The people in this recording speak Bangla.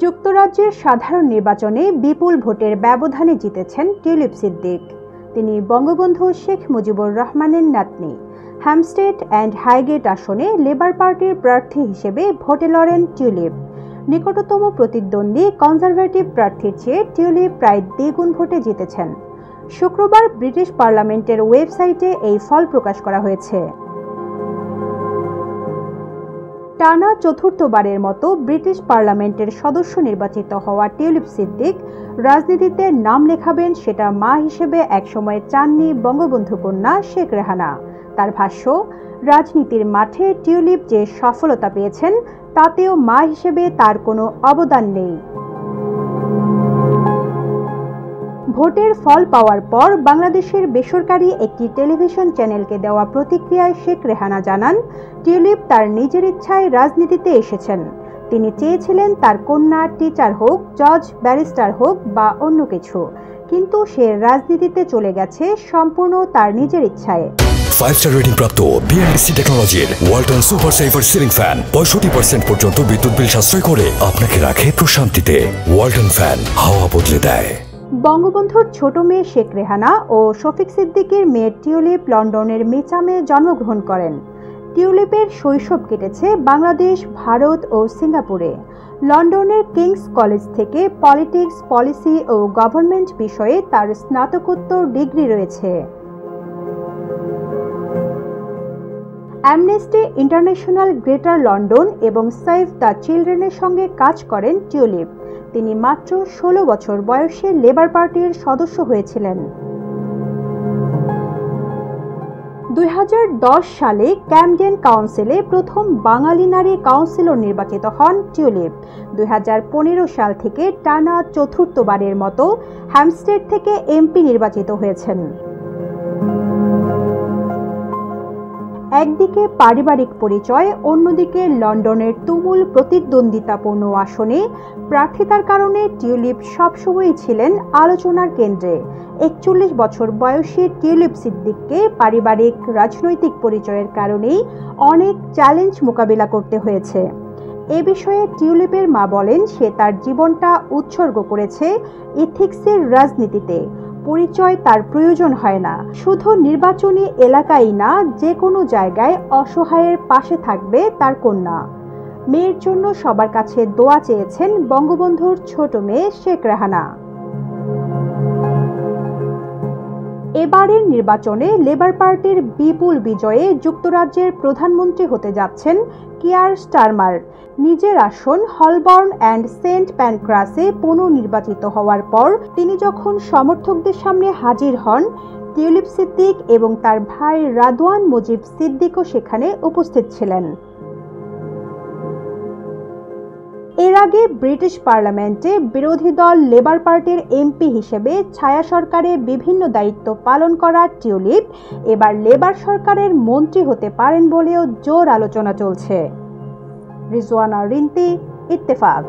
যুক্তরাজ্যের সাধারণ নির্বাচনে বিপুল ভোটের ব্যবধানে জিতেছেন টিউলিপ সিদ্দিক। তিনি বঙ্গবন্ধু শেখ মুজিবুর রহমানের নাতনি। হ্যামস্টেড অ্যান্ড হাইগেট আসনে লেবার পার্টির প্রার্থী হিসেবে ভোটে লড়েন টিউলিপ। নিকটতম প্রতিদ্বন্দ্বী কনজারভেটিভ প্রার্থীর চেয়ে টিউলিপ প্রায় দ্বিগুণ ভোটে জিতেছেন। শুক্রবার ব্রিটিশ পার্লামেন্টের ওয়েবসাইটে এই ফল প্রকাশ করা হয়েছে। টানা চতুর্থবারের মতো ব্রিটিশ পার্লামেন্টের সদস্য নির্বাচিত হওয়া টিউলিপ সিদ্দিক রাজনীতিতে নাম লেখাবেন সেটা মা হিসেবে একসময় চাননি বঙ্গবন্ধু কন্যা শেখ রেহানা। তার ভাষ্য, রাজনীতির মাঠে টিউলিপ যে সফলতা পেয়েছেন তাতেও মা হিসেবে তার কোনো অবদান নেই। ভোটের ফল পাওয়ার পর বাংলাদেশের বেসরকারি একটি টেলিভিশন চ্যানেলকে দেওয়া প্রতিক্রিয়ায় শেখ রেহানা জানান, টিউলিপ তার নিজের ইচ্ছায় রাজনীতিতে এসেছেন। তিনি চেয়েছিলেন তার কন্যা টিচার হোক, জজ, ব্যারিস্টার হোক বা অন্য কিছু, কিন্তু সে রাজনীতিতে চলে গেছে সম্পূর্ণ তার নিজের ইচ্ছায়। 5-স্টার রেটিং প্রাপ্ত বিএলডিসি টেকনোলজির Walton super saver ceiling fan 65% পর্যন্ত বিদ্যুৎ বিল সাশ্রয় করে আপনাকে রাখে প্রশান্তিতে। ওয়ালটন ফ্যান হাওয়া বদলে দেয়। বঙ্গবন্ধুর ছোট মেয়ে শেখ রেহানা ও শফিক সিদ্দিকের মেয়ে টিউলিপ লন্ডনের মিচামে জন্মগ্রহণ করেন। টিউলিপের শৈশব কেটেছে বাংলাদেশ, ভারত ও সিঙ্গাপুরে। লন্ডনের কিংস কলেজ থেকে পলিটিক্স, পলিসি ও গভর্নমেন্ট বিষয়ে তার স্নাতকোত্তর ডিগ্রি রয়েছে। অ্যামনেস্টি ইন্টারন্যাশনাল গ্রেটার লন্ডন এবং সেভ দ্য চিলড্রেনের সঙ্গে কাজ করেন টিউলিপ। তিনি মাত্র 16 বছর বয়সে লেবার পার্টির সদস্য হয়েছিলেন। 2010 সালে ক্যামডেন কাউন্সিলে প্রথম বাঙালি নারী কাউন্সিলর নির্বাচিত হন টিউলিপ। 2015 সাল থেকে টানা চতুর্থবারের মতো হ্যামস্টেড থেকে এমপি নির্বাচিত হয়েছেন। একদিকে পারিবারিক পরিচয়, অন্যদিকে লন্ডনের তুমুল প্রতিদ্বন্দ্বিতাপূর্ণ আসনে প্রার্থিতার কারণে টিউলিপ সবসময়ই ছিলেন আলোচনার কেন্দ্রে। 41 বছর বয়সী টিউলিপ সিদ্দিককে পারিবারিক রাজনৈতিক পরিচয়ের কারণেই অনেক চ্যালেঞ্জ মোকাবিলা করতে হয়েছে। এ বিষয়ে টিউলিপের মা বলেন, সে তার জীবনটা উৎসর্গ করেছে ইথিক্সের রাজনীতিতে। পরিচয় তার প্রয়োজন হয় না, শুধু নির্বাচনী এলাকায় না, যে কোনো জায়গায় অসহায়ের পাশে থাকবে তার কন্যা। মেয়ের জন্য সবার কাছে দোয়া চেয়েছেন বঙ্গবন্ধুর ছোট মেয়ে শেখ রেহানা। এবারের নির্বাচনে লেবার পার্টির বিপুল বিজয়ে যুক্তরাজ্যের প্রধানমন্ত্রী হতে যাচ্ছেন কিয়ার স্টারমার। নিজের আসন হলবর্ন অ্যান্ড সেন্ট প্যানক্রাসে পুনর্নির্বাচিত হওয়ার পর তিনি যখন সমর্থকদের সামনে হাজির হন, টিউলিপ সিদ্দিক এবং তার ভাই রাদওয়ান মুজিব সিদ্দিকও সেখানে উপস্থিত ছিলেন। এর আগে ব্রিটিশ পার্লামেন্টে বিরোধী দল লেবার পার্টির এমপি হিসেবে ছায়া সরকারে বিভিন্ন দায়িত্ব পালন করা টিউলিপ এবার লেবার সরকারের মন্ত্রী হতে পারেন বলেও জোর আলোচনা চলছে। রিজওয়ানা রিন্তি, ইত্তেফাক।